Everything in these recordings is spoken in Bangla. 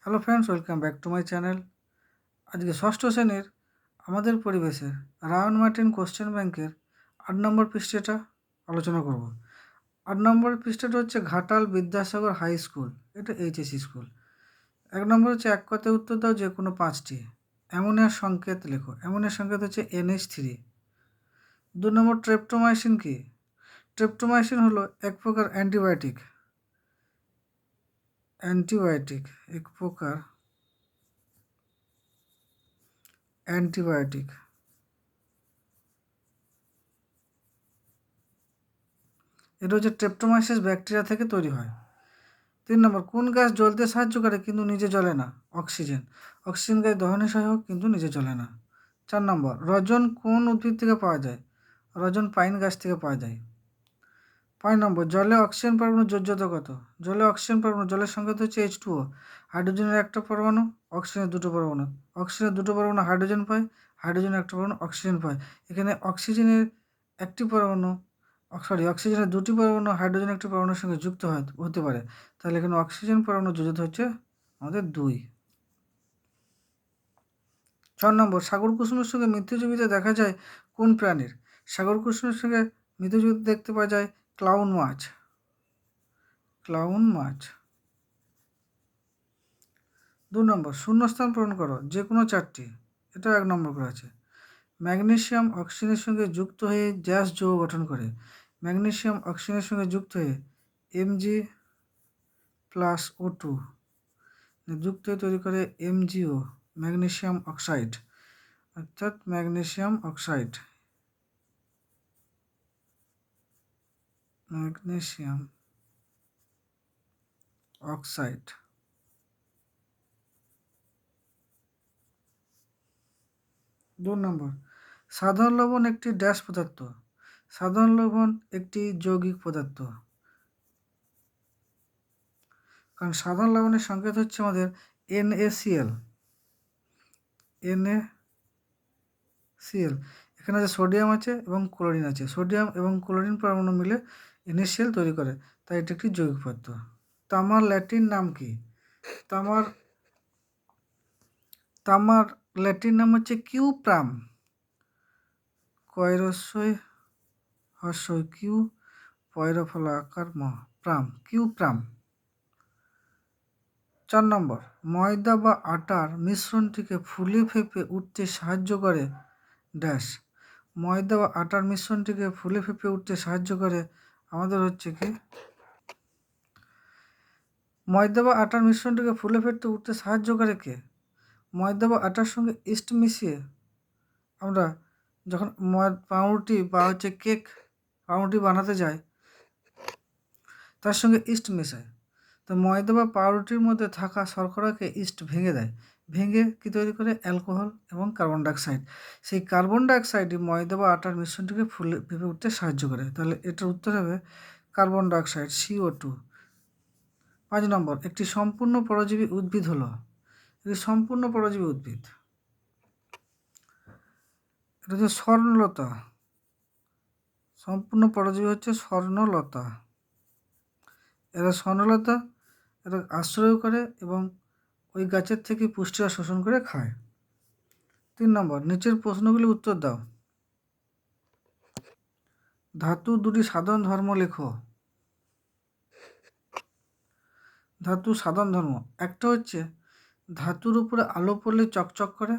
Hello friends, welcome back to my channel. আজকে ষষ্ঠ শ্রেণীর আমাদের পরিবেশের রায়ন মার্টিন কোশ্চেন ব্যাংকের 8 নম্বর পৃষ্ঠাটা আলোচনা করব। 8 নম্বর পৃষ্ঠাটা হচ্ছে ঘাটাল বিদ্যাসাগর হাই স্কুল, এটা এইচএসি স্কুল। 1 নম্বর হচ্ছে এক কথায় উত্তর দাও যে কোনো 5টি। অ্যামোনিয়ার সংকেত লেখো। অ্যামোনিয়ার সংকেত হচ্ছে NH3। 2 নম্বর ট্রেপ্টোমাইসিন কি? ট্রেপ্টোমাইসিন হলো এক প্রকার অ্যান্টিবায়োটিক। এক প্রকার অ্যান্টিবায়োটিক। এটা হচ্ছে ট্রেপ্টোমাইসিস ব্যাকটেরিয়া থেকে তৈরি হয়। 3 নম্বর কোন গ্যাস জ্বলতে সাহায্য করে কিন্তু নিজে জ্বলে না? অক্সিজেন। অক্সিজেন গ্যাস দহনে সহায়ক কিন্তু নিজে জ্বলে না। 4 নম্বর রজন কোন উদ্ভিদ থেকে পাওয়া যায়? রজন পাইন গাছ থেকে পাওয়া যায়। 5 নম্বর জলে অক্সিজেন পরমাণু যোজ্যতা কত? জলে অক্সিজেন পরমাণু, জলের সংকেত হচ্ছে H2O। হাইড্রোজেনের একটা পরমাণু, অক্সিজেনের দুটো পরমাণু। অক্সিজেনের দুটো পরমাণু হাইড্রোজেন পায়, হাইড্রোজেনের একটা পরমাণু অক্সিজেন পায়। এখানে অক্সিজেনের একটি পরমাণু অক্সিজেনের দুটি পরমাণু হাইড্রোজেন একটি পরমাণুর সঙ্গে যুক্ত হতে পারে। তাহলে এখানে অক্সিজেন পরমাণু যোজ্যতা হচ্ছে আমাদের 2। 6 নম্বর সাগর কুসুমের সঙ্গে মৃত্যুজীবীতে দেখা যায় কোন প্রাণীর? সাগর কুসুমের সঙ্গে মৃত্যুজীবীতে দেখতে পাওয়া যায় ক্লাউন মাছ। 2 নম্বর শূন্যস্থান পূরণ করো যে কোনো 4টি। এটা 1 নম্বর করে আছে। ম্যাগনেসিয়াম অক্সিজেনের সঙ্গে যুক্ত হয়ে গ্যাস যৌগ গঠন করে। ম্যাগনেসিয়াম অক্সিজেনের সঙ্গে যুক্ত হয়ে Mg+O2 যুক্ত হয়ে তৈরি করে MgO, ম্যাগনেসিয়াম অক্সাইড, অর্থাৎ ম্যাগনেসিয়াম অক্সাইড। 2 নম্বর সাধারণ লবণ একটি ড্যাশ পদার্থ। সাধারণ লবণ একটি যৌগিক পদার্থ, কারণ সাধারণ লবণের সংকেত হচ্ছে আমাদের NaCl। এখানে যে সোডিয়াম আছে এবং ক্লোরিন আছে, সোডিয়াম এবং ক্লোরিন পরমাণু মিলে NaCl তৈরি করে, তাই এটি একটি যৌগিক পদার্থ। তামার ল্যাটিন নাম কি? তামার ল্যাটিন নাম হচ্ছে কিউপ্রাম। কয়রস্যই হর্ষই কিউ, পয়রফলা আকার ম, প্রাম, কিউপ্রাম। 4 নম্বর ময়দা বা আটার মিশ্রণটিকে ফুলে ফেঁপে উঠতে সাহায্য করে ড্যাশ। ময়দা বা আটার মিশ্রণটিকে ফুলে ফেঁপে উঠতে সাহায্য করে আমাদের হচ্ছে কি? ময়দা বা আটার মিশ্রণটিকে ফুলে ফেঁপে উঠতে সাহায্য করে কে? ময়দা বা আটার সঙ্গে ইস্ট মিশিয়ে আমরা যখন পাউরুটি বা হচ্ছে কেক পাউরুটি বানাতে যাই, তার সঙ্গে ইস্ট মেশায়। তো ময়দা বা পাউরুটির মধ্যে থাকা শর্করাকে ইস্ট ভেঙে দেয়, ভেঙে কি তৈরি করে? অ্যালকোহল এবং কার্বন ডাইঅক্সাইড। সেই কার্বন ডাইঅক্সাইডই ময়দা বা আটার মিশ্রণটিকে ফুলে ফেঁপে উঠতে সাহায্য করে। তাহলে এটার উত্তর হবে কার্বন ডাইঅক্সাইড, CO2। 5 নম্বর একটি সম্পূর্ণ পরজীবী উদ্ভিদ হলো। একটি সম্পূর্ণ পরজীবী উদ্ভিদ, এটা হচ্ছে স্বর্ণলতা। সম্পূর্ণ পরজীবী হচ্ছে স্বর্ণলতা। এরা স্বর্ণলতা, এরা আশ্রয় করে এবং ওই গাছের থেকে পুষ্টিটা শোষণ করে খায়। 3 নম্বর নিচের প্রশ্নগুলি উত্তর দাও। ধাতু দুটি সাধারণ ধর্ম লেখো। ধাতু সাধারণ ধর্ম একটা হচ্ছে ধাতুর উপরে আলো পড়লে চকচক করে।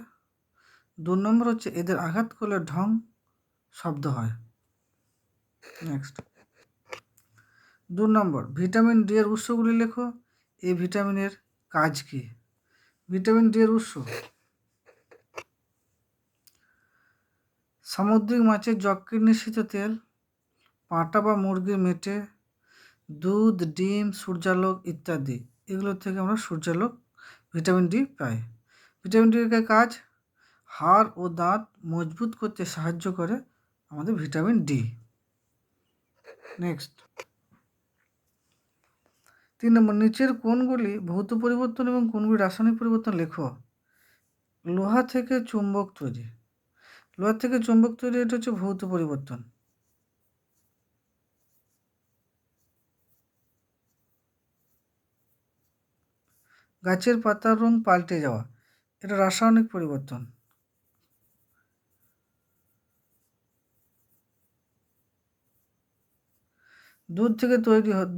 2 নম্বর হচ্ছে এদের আঘাত করলে ঢং শব্দ হয়। নেক্সট 2 নম্বর ভিটামিন ডি এর উৎসগুলি লেখো। এই ভিটামিনের কাজ কি? ভিটামিন ডি এর উৎস সামুদ্রিক মাছের যকৃৎ নিঃসৃত তেল, পাঁটা বা মুরগির মেটে, দুধ, ডিম, সূর্যালোক ইত্যাদি। এগুলোর থেকে আমরা সূর্যালোক ভিটামিন ডি পাই। ভিটামিন ডি এর কাজ হাড় ও দাঁত মজবুত করতে সাহায্য করে আমাদের ভিটামিন ডি। নেক্সট 3 নম্বর নিচের কোনগুলি ভৌত পরিবর্তন এবং কোনগুলি রাসায়নিক পরিবর্তন লেখো। লোহা থেকে চুম্বক তৈরি। লোহা থেকে চুম্বক তৈরি, এটা হচ্ছে ভৌত পরিবর্তন। গাছের পাতার রং পাল্টে যাওয়া, এটা রাসায়নিক পরিবর্তন। দুধ থেকে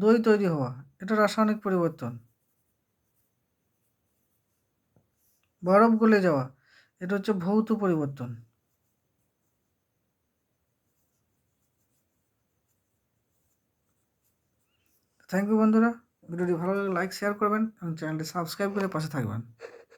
দই তৈরি হওয়া, এটা রাসায়নিক পরিবর্তন। বরফ গলে যাওয়া, এটা হচ্ছে ভৌত পরিবর্তন। থ্যাংক ইউ বন্ধুরা, ভিডিওটি ভালো লাগলে লাইক শেয়ার করবেন এবং চ্যানেলটি সাবস্ক্রাইব করে পাশে থাকবেন।